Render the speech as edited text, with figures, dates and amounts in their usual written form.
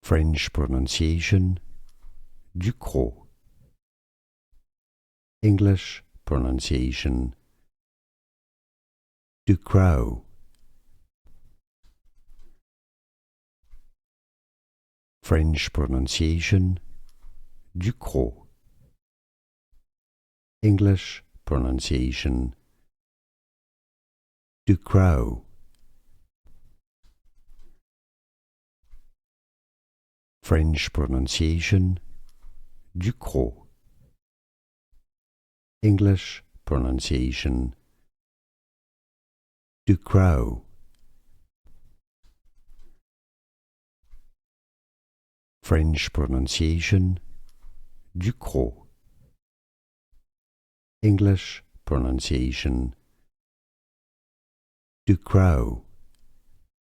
French pronunciation Ducrot. English pronunciation Ducrot. French pronunciation Ducrot. English pronunciation Ducrot. French pronunciation Ducrot. English pronunciation Ducrot. French pronunciation Ducrot. English pronunciation Ducrot.